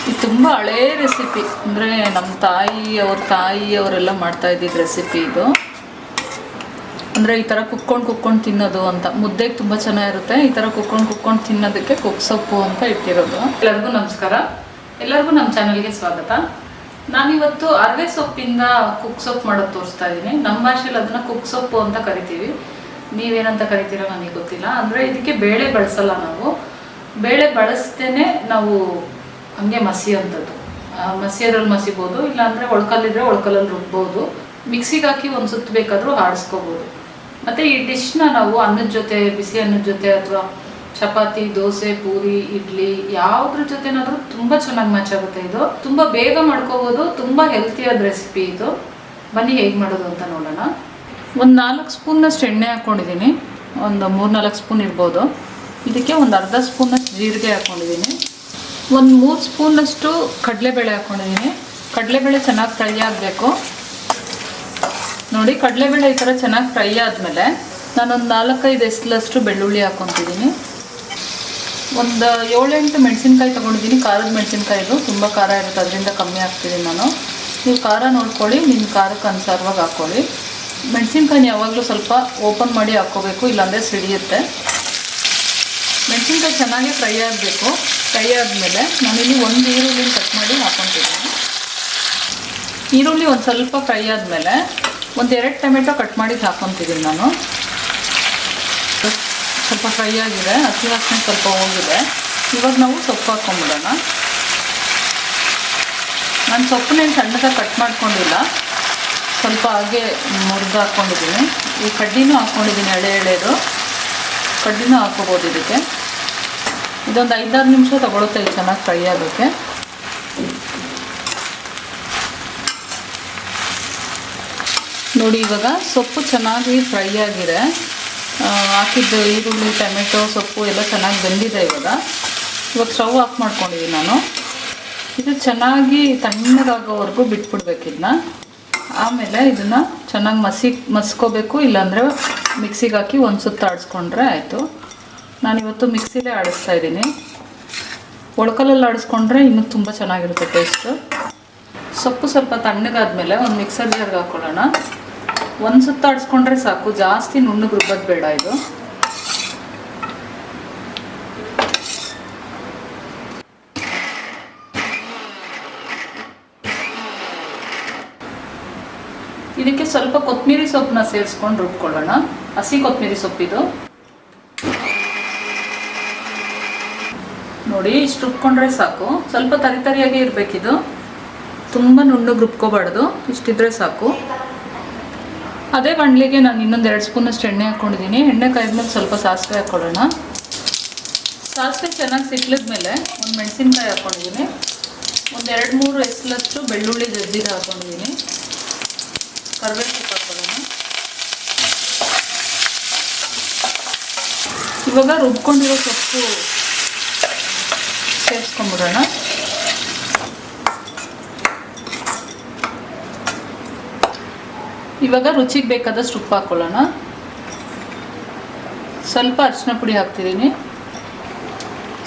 ಇದು ತುಂಬ ಹಳೇ ರೆಸಿಪಿ, ಅಂದರೆ ನಮ್ಮ ತಾಯಿಯವರೆಲ್ಲ ಮಾಡ್ತಾ ಇದ್ದಿದ್ದು ರೆಸಿಪಿ ಇದು. ಅಂದರೆ ಈ ಥರ ಕುಕ್ಕೊಂಡು ತಿನ್ನೋದು ಅಂತ. ಮುದ್ದೆಗೆ ತುಂಬ ಚೆನ್ನಾಗಿರುತ್ತೆ. ಈ ಥರ ಕುಕ್ಕೊಂಡು ತಿನ್ನೋದಕ್ಕೆ ಕುಕ್ ಸೊಪ್ಪು ಅಂತ ಇಟ್ಟಿರೋದು. ಎಲ್ಲರಿಗೂ ನಮಸ್ಕಾರ, ಎಲ್ಲರಿಗೂ ನಮ್ಮ ಚಾನಲ್ಗೆ ಸ್ವಾಗತ. ನಾನಿವತ್ತು ಅರವೆ ಸೊಪ್ಪಿಂದ ಕುಕ್ ಸೊಪ್ಪು ಮಾಡೋದು ತೋರಿಸ್ತಾ ಇದ್ದೀನಿ. ನಮ್ಮ ಭಾಷೆಯಲ್ಲಿ ಅದನ್ನು ಕುಕ್ ಸೊಪ್ಪು ಅಂತ ಕರಿತೀವಿ. ನೀವೇನಂತ ಕರಿತೀರೋ ನನಗೆ ಗೊತ್ತಿಲ್ಲ. ಅಂದರೆ ಇದಕ್ಕೆ ಬೇಳೆ ಬಳಸಲ್ಲ ನಾವು. ಬೇಳೆ ಬಳಸ್ತೇನೆ ನಾವು ಹಂಗೆ ಮಸಿಯೋಂಥದ್ದು. ಮಸಿಯೋದ್ರಲ್ಲಿ ಮಸಿಬೋದು, ಇಲ್ಲಾಂದರೆ ಒಳ್ಕಲ್ಲಿದ್ರೆ ಒಳ್ಕಲ್ಲಲ್ಲಿ ರುಬ್ಬೋದು. ಮಿಕ್ಸಿಗೆ ಹಾಕಿ ಒಂದು ಸುತ್ತು ಬೇಕಾದರೂ ಆಡಿಸ್ಕೋಬೋದು. ಮತ್ತು ಈ ಡಿಶ್ನ ನಾವು ಅನ್ನದ ಜೊತೆ, ಬಿಸಿ ಅನ್ನದ ಜೊತೆ, ಅಥವಾ ಚಪಾತಿ, ದೋಸೆ, ಪೂರಿ, ಇಡ್ಲಿ ಯಾವುದ್ರ ಜೊತೆನಾದರೂ ತುಂಬ ಚೆನ್ನಾಗಿ ಮ್ಯಾಚ್ ಆಗುತ್ತೆ. ಇದು ತುಂಬ ಬೇಗ ಮಾಡ್ಕೋಬೋದು, ತುಂಬ ಹೆಲ್ತಿಯಾದ ರೆಸಿಪಿ ಇದು. ಬನ್ನಿ ಹೇಗೆ ಮಾಡೋದು ಅಂತ ನೋಡೋಣ. ಒಂದು 4 ಸ್ಪೂನ್ನಷ್ಟು ಎಣ್ಣೆ ಹಾಕ್ಕೊಂಡಿದ್ದೀನಿ. ಒಂದು 3-4 ಸ್ಪೂನ್ ಇರ್ಬೋದು. ಇದಕ್ಕೆ ಒಂದು ಅರ್ಧ ಸ್ಪೂನಷ್ಟು ಜೀರಿಗೆ ಹಾಕ್ಕೊಂಡಿದ್ದೀನಿ. ಒಂದು 3 ಸ್ಪೂನಷ್ಟು ಕಡಲೆಬೇಳೆ ಹಾಕ್ಕೊಂಡಿದ್ದೀನಿ. ಕಡಲೆಬೇಳೆ ಚೆನ್ನಾಗಿ ಫ್ರೈ ಆಗಬೇಕು. ನೋಡಿ, ಕಡಲೆಬೇಳೆ ಈ ಥರ ಚೆನ್ನಾಗಿ ಫ್ರೈ ಆದಮೇಲೆ ನಾನೊಂದು 4-5 ಎಸಲಷ್ಟು ಬೆಳ್ಳುಳ್ಳಿ ಹಾಕ್ಕೊತಿದ್ದೀನಿ. ಒಂದು 7-8 ಮೆಣಸಿನ್ಕಾಯಿ ತೊಗೊಂಡಿದ್ದೀನಿ. ಖಾರದ ಮೆಣಸಿನ್ಕಾಯಿ, ಇದು ತುಂಬ ಖಾರ ಇರುತ್ತೆ, ಅದರಿಂದ ಕಮ್ಮಿ ಹಾಕ್ತಿದ್ದೀನಿ ನಾನು. ನೀವು ಖಾರ ನೋಡ್ಕೊಳ್ಳಿ, ನಿಮ್ಮ ಖಾರಕ್ಕೆ ಅನುಸಾರವಾಗಿ ಹಾಕ್ಕೊಳ್ಳಿ. ಮೆಣಸಿನ್ಕಾಯಿನ ಯಾವಾಗಲೂ ಸ್ವಲ್ಪ ಓಪನ್ ಮಾಡಿ ಹಾಕ್ಕೋಬೇಕು, ಇಲ್ಲಾಂದರೆ ಸಿಡಿಯುತ್ತೆ. ಮೆಣಸಿನ್ಕಾಯಿ ಚೆನ್ನಾಗಿ ಫ್ರೈ ಆಗಬೇಕು. ಫ್ರೈ ಆದಮೇಲೆ ನಾನಿಲ್ಲಿ ಒಂದು ಈರುಳ್ಳಿನ ಕಟ್ ಮಾಡಿ ಹಾಕ್ಕೊತಿದ್ದೀನಿ. ಈರುಳ್ಳಿ ಒಂದು ಸ್ವಲ್ಪ ಫ್ರೈ ಆದಮೇಲೆ ಒಂದು 2 ಟೊಮೆಟೊ ಕಟ್ ಮಾಡಿ ಹಾಕ್ಕೊತಿದ್ದೀನಿ ನಾನು. ಸ್ವಲ್ಪ ಫ್ರೈ ಆಗಿದೆ, ಹಸಿ ವಾಸನೆ ಸ್ವಲ್ಪ ಹೋಗಿದೆ. ಇವಾಗ ನಾವು ಸೊಪ್ಪು ಹಾಕ್ಕೊಂಬಿಡೋಣ. ನಾನು ಸೊಪ್ಪನ್ನೇನು ಸಣ್ಣದಾಗಿ ಕಟ್ ಮಾಡ್ಕೊಂಡಿಲ್ಲ, ಸ್ವಲ್ಪ ಹಾಗೆ ಮುರಿದು ಹಾಕ್ಕೊಂಡಿದ್ದೀನಿ. ಈ ಕಡ್ಡಿನೂ ಹಾಕ್ಕೊಂಡಿದ್ದೀನಿ, ಎಳೆದು ಕಡ್ಡಿನೂ ಹಾಕ್ಕೋಬೋದು ಇದಕ್ಕೆ. ಇದೊಂದು 5-6 ನಿಮಿಷ ತಗೊಳುತ್ತೆ ಇದು ಚೆನ್ನಾಗಿ ಫ್ರೈ ಆಗೋಕ್ಕೆ. ನೋಡಿ, ಇವಾಗ ಸೊಪ್ಪು ಚೆನ್ನಾಗಿ ಫ್ರೈ ಆಗಿದೆ. ಹಾಕಿದ್ದು ಈರುಳ್ಳಿ, ಟೊಮೆಟೊ, ಸೊಪ್ಪು ಎಲ್ಲ ಚೆನ್ನಾಗಿ ಬೆಂದಿದೆ. ಇವಾಗ ಸ್ಟವ್ ಆಫ್ ಮಾಡ್ಕೊಂಡಿದ್ದೀನಿ ನಾನು. ಇದು ಚೆನ್ನಾಗಿ ತಣ್ಣಗಾಗೋವರೆಗೂ ಬಿಟ್ಬಿಡ್ಬೇಕು ಇದನ್ನ. ಆಮೇಲೆ ಇದನ್ನು ಚೆನ್ನಾಗಿ ಮಸ್ಕೋಬೇಕು, ಇಲ್ಲಾಂದರೆ ಮಿಕ್ಸಿಗೆ ಹಾಕಿ ಒಂದು ಸುತ್ತ ಆಡಿಸ್ಕೊಂಡ್ರೆ ಆಯಿತು. ನಾನಿವತ್ತು ಮಿಕ್ಸಿಲೇ ಆಡಿಸ್ತಾ ಇದ್ದೀನಿ. ಒಳ್ಕಲಲ್ಲಿ ಆಡಿಸ್ಕೊಂಡ್ರೆ ಇನ್ನೂ ತುಂಬ ಚೆನ್ನಾಗಿರುತ್ತೆ ಟೇಸ್ಟು. ಸೊಪ್ಪು ಸ್ವಲ್ಪ ತಣ್ಣಗಾದ್ಮೇಲೆ ಒಂದು ಮಿಕ್ಸರ್ ಜಾರ್ಗೆ ಹಾಕ್ಕೊಳ್ಳೋಣ. ಒಂದು ಸುತ್ತ ಆಡಿಸ್ಕೊಂಡ್ರೆ ಸಾಕು, ಜಾಸ್ತಿ ನುಣ್ಣಗೆ ರುಬ್ಬೋದು ಬೇಡ ಇದು. ಇದಕ್ಕೆ ಸ್ವಲ್ಪ ಕೊತ್ತಂಬರಿ ಸೊಪ್ಪನ್ನ ಸೇರಿಸ್ಕೊಂಡು ರುಬ್ಕೊಳ್ಳೋಣ. ಹಸಿ ಕೊತ್ತಂಬರಿ ಸೊಪ್ಪಿದು. ನೋಡಿ, ಇಷ್ಟು ರುಬ್ಕೊಂಡ್ರೆ ಸಾಕು. ಸ್ವಲ್ಪ ತರಿಯಾಗಿ ಇರಬೇಕಿದು, ತುಂಬ ನುಣ್ಣಗೆ ರುಬ್ಕೋಬಾರ್ದು. ಇಷ್ಟಿದ್ರೆ ಸಾಕು. ಅದೇ ಬಾಣಲಿಗೆ ನಾನು ಇನ್ನೊಂದು 2 ಸ್ಪೂನಷ್ಟು ಎಣ್ಣೆ ಹಾಕ್ಕೊಂಡಿದ್ದೀನಿ. ಎಣ್ಣೆ ಕಾಯ್ದ್ಮೇಲೆ ಸ್ವಲ್ಪ ಸಾಸಿವೆ ಹಾಕ್ಕೊಳ್ಳೋಣ. ಸಾಸಿವೆ ಚೆನ್ನಾಗಿ ಸಿಕ್ಕಿದ್ಮೇಲೆ ಒಂದು ಮೆಣಸಿನ್ಕಾಯಿ ಹಾಕ್ಕೊಂಡಿದ್ದೀನಿ. ಒಂದು 2-3 ಎಸಲಷ್ಟು ಬೆಳ್ಳುಳ್ಳಿ ಜಜ್ಜಿಗೆ ಹಾಕ್ಕೊಂಡಿದ್ದೀನಿ. ಕರಿಬೇವು ಸೊಪ್ಪು ಹಾಕ್ಕೊಳ್ಳೋಣ. ಇವಾಗ ರುಬ್ಕೊಂಡಿರೋ ಸೊಪ್ಪು ಸೇರಿಸ್ಕೊಂಡ್ಬಿಡೋಣ. ಇವಾಗ ರುಚಿಗೆ ಬೇಕಾದಷ್ಟು ಉಪ್ಪು ಹಾಕ್ಕೊಳ್ಳೋಣ. ಸ್ವಲ್ಪ ಅರಿಶಿನ ಪುಡಿ ಹಾಕ್ತಿದ್ದೀನಿ.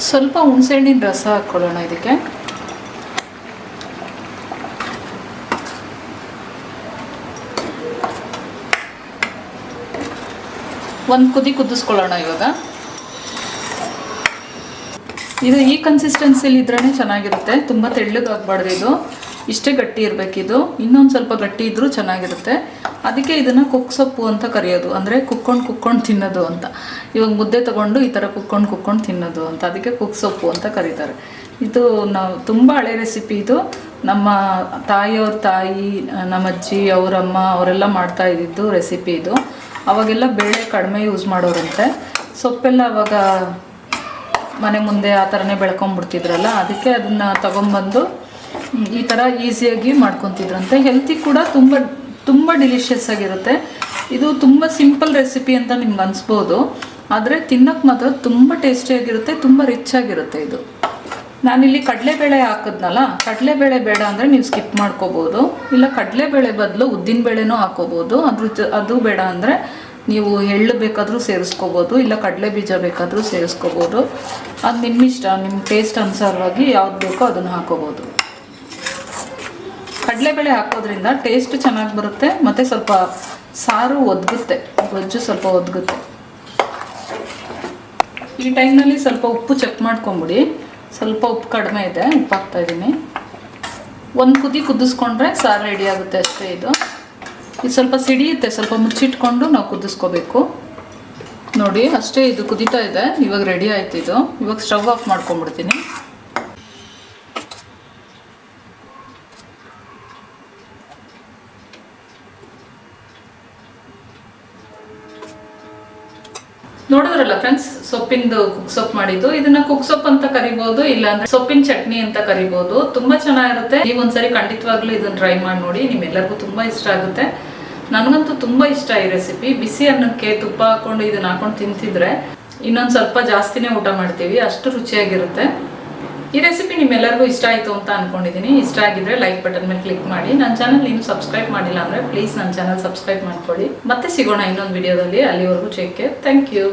ಸ್ವಲ್ಪ ಹುಣಸೆಹಣ್ಣಿನ ರಸ ಹಾಕ್ಕೊಳ್ಳೋಣ ಇದಕ್ಕೆ. ಒಂದು ಕುದಿ ಕುದಿಸ್ಕೊಳ್ಳೋಣ. ಇವಾಗ ಇದು ಈ ಕನ್ಸಿಸ್ಟೆನ್ಸಿಲಿ ಇದ್ರೇ ಚೆನ್ನಾಗಿರುತ್ತೆ. ತುಂಬ ತೆಳ್ಳಗಾಗಬಾರ್ದು ಇದು, ಇಷ್ಟೇ ಗಟ್ಟಿ ಇರಬೇಕಿದು. ಇನ್ನೊಂದು ಸ್ವಲ್ಪ ಗಟ್ಟಿ ಇದ್ದರೂ ಚೆನ್ನಾಗಿರುತ್ತೆ. ಅದಕ್ಕೆ ಇದನ್ನು ಕುಕ್ ಸೊಪ್ಪು ಅಂತ ಕರೆಯೋದು, ಅಂದರೆ ಕುಕ್ಕೊಂಡು ತಿನ್ನೋದು ಅಂತ. ಇವಾಗ ಮುದ್ದೆ ತೊಗೊಂಡು ಈ ಥರ ಕುಕ್ಕೊಂಡು ತಿನ್ನೋದು ಅಂತ, ಅದಕ್ಕೆ ಕುಕ್ ಸೊಪ್ಪು ಅಂತ ಕರೀತಾರೆ. ಇದು ನಾವು ತುಂಬ ಹಳೆ ರೆಸಿಪಿ ಇದು. ನಮ್ಮ ತಾಯಿಯವ್ರ ತಾಯಿ, ನಮ್ಮ ಅಜ್ಜಿ, ಅವರಮ್ಮ ಅವರೆಲ್ಲ ಮಾಡ್ತಾ ಇದ್ದಿದ್ದು ರೆಸಿಪಿ ಇದು. ಅವಾಗೆಲ್ಲ ಬೇಳೆ ಕಡಿಮೆ ಯೂಸ್ ಮಾಡೋರಂತೆ. ಸೊಪ್ಪೆಲ್ಲ ಅವಾಗ ಮನೆ ಮುಂದೆ ಆ ಥರನೇ ಬೆಳ್ಕೊಂಬಿಡ್ತಿದ್ರಲ್ಲ, ಅದಕ್ಕೆ ಅದನ್ನು ತೊಗೊಂಬಂದು ಈ ಥರ ಈಸಿಯಾಗಿ ಮಾಡ್ಕೊತಿದ್ರಂತೆ. ಹೆಲ್ತಿ ಕೂಡ ತುಂಬ ಡಿಲಿಷಿಯಸ್ ಆಗಿರುತ್ತೆ. ಇದು ತುಂಬ ಸಿಂಪಲ್ ರೆಸಿಪಿ ಅಂತ ನಿಮ್ಗೆ ಅನಿಸ್ಬೋದು, ಆದರೆ ತಿನ್ನೋಕ್ಕೆ ಮಾತ್ರ ತುಂಬ ಟೇಸ್ಟಿಯಾಗಿರುತ್ತೆ, ತುಂಬ ರಿಚ್ ಆಗಿರುತ್ತೆ ಇದು. ನಾನಿಲ್ಲಿ ಕಡಲೆಬೇಳೆ ಹಾಕಿದ್ನಲ್ಲ, ಕಡಲೆಬೇಳೆ ಬೇಡ ಅಂದರೆ ನೀವು ಸ್ಕಿಪ್ ಮಾಡ್ಕೋಬೋದು. ಇಲ್ಲ ಕಡಲೆಬೇಳೆ ಬದಲು ಉದ್ದಿನಬೇಳೆನೂ ಹಾಕ್ಕೋಬೋದು. ಅದು ಬೇಡ ಅಂದರೆ ನೀವು ಎಳ್ಳು ಬೇಕಾದರೂ ಸೇರಿಸ್ಕೋಬೋದು, ಇಲ್ಲ ಕಡಲೆ ಬೀಜ ಬೇಕಾದರೂ ಸೇರಿಸ್ಕೋಬೋದು. ಅದು ನಿಮ್ಮ ಇಷ್ಟ, ನಿಮ್ಮ ಟೇಸ್ಟ್ ಅನುಸಾರವಾಗಿ ಯಾವ್ದು ಬೇಕೋ ಅದನ್ನು ಹಾಕೋಬೋದು. ಕಡಲೆಬೇಳೆ ಹಾಕೋದ್ರಿಂದ ಟೇಸ್ಟ್ ಚೆನ್ನಾಗಿ ಬರುತ್ತೆ ಮತ್ತು ಸ್ವಲ್ಪ ಸಾರು ಒದಗುತ್ತೆ, ಗೊಜ್ಜು ಸ್ವಲ್ಪ ಒದಗುತ್ತೆ. ಈ ಟೈಮ್ನಲ್ಲಿ ಸ್ವಲ್ಪ ಉಪ್ಪು ಚೆಕ್ ಮಾಡ್ಕೊಂಬಿಡಿ. ಸ್ವಲ್ಪ ಉಪ್ಪು ಕಡಿಮೆ ಇದೆ, ಉಪ್ಪು ಹಾಕ್ತಾಯಿದ್ದೀನಿ. ಒಂದು ಕುದಿ ಕುದಿಸ್ಕೊಂಡ್ರೆ ಸಾರು ರೆಡಿ ಆಗುತ್ತೆ ಅಷ್ಟೇ. ಇದು ಸ್ವಲ್ಪ ಸಿಡಿಯುತ್ತೆ, ಸ್ವಲ್ಪ ಮುಚ್ಚಿಟ್ಕೊಂಡು ನಾವು ಕುದಿಸ್ಕೋಬೇಕು. ನೋಡಿ ಅಷ್ಟೇ, ಇದು ಕುದೀತಾ ಇದೆ. ಇವಾಗ ರೆಡಿ ಆಯ್ತು ಇದು. ಇವಾಗ ಸ್ಟವ್ ಆಫ್ ಮಾಡ್ಕೊಂಡ್ಬಿಡ್ತೀನಿ. ನೋಡಿದ್ರಲ್ಲ ಫ್ರೆಂಡ್ಸ್, ಸೊಪ್ಪಿಂದು ಕುಕ್ ಸೊಪ್ಪು ಮಾಡಿದ್ದು. ಇದನ್ನ ಕುಕ್ ಸೊಪ್ಪು ಅಂತ ಕರಿಬಹುದು, ಇಲ್ಲಾಂದ್ರೆ ಸೊಪ್ಪಿನ ಚಟ್ನಿ ಅಂತ ಕರಿಬಹುದು. ತುಂಬಾ ಚೆನ್ನಾಗಿರುತ್ತೆ. ನೀವು ಒಂದ್ಸರಿ ಖಂಡಿತವಾಗ್ಲೂ ಇದನ್ನ ಟ್ರೈ ಮಾಡಿ ನೋಡಿ, ನಿಮ್ಮೆಲ್ಲರಿಗೂ ತುಂಬಾ ಇಷ್ಟ ಆಗುತ್ತೆ. ನನಗಂತೂ ತುಂಬಾ ಇಷ್ಟ ಈ ರೆಸಿಪಿ. ಬಿಸಿ ಅನ್ನಕ್ಕೆ ತುಪ್ಪ ಹಾಕೊಂಡು ಇದನ್ನ ಹಾಕೊಂಡು ತಿಂತಿದ್ರೆ ಇನ್ನೊಂದು ಸ್ವಲ್ಪ ಜಾಸ್ತಿನೇ ಊಟ ಮಾಡ್ತೀವಿ, ಅಷ್ಟು ರುಚಿಯಾಗಿರುತ್ತೆ. ಈ ರೆಸಿಪಿ ನಿಮ್ಮೆಲ್ಲರಿಗೂ ಇಷ್ಟ ಆಯಿತು ಅಂತ ಅನ್ಕೊಂಡಿದ್ದೀನಿ. ಇಷ್ಟ ಆಗಿದ್ರೆ ಲೈಕ್ ಬಟನ್ ಮೇಲೆ ಕ್ಲಿಕ್ ಮಾಡಿ. ನನ್ನ ಚಾನಲ್ ನೀವು ಸಬ್ಸ್ಕ್ರೈಬ್ ಮಾಡಿಲ್ಲ ಅಂದರೆ ಪ್ಲೀಸ್ ನನ್ನ ಚಾನಲ್ ಸಬ್ಸ್ಕ್ರೈಬ್ ಮಾಡ್ಕೊಳ್ಳಿ. ಮತ್ತೆ ಸಿಗೋಣ ಇನ್ನೊಂದು ವಿಡಿಯೋದಲ್ಲಿ. ಅಲ್ಲಿವರೆಗೂ ಟೇಕ್ ಕೇರ್. Thank you.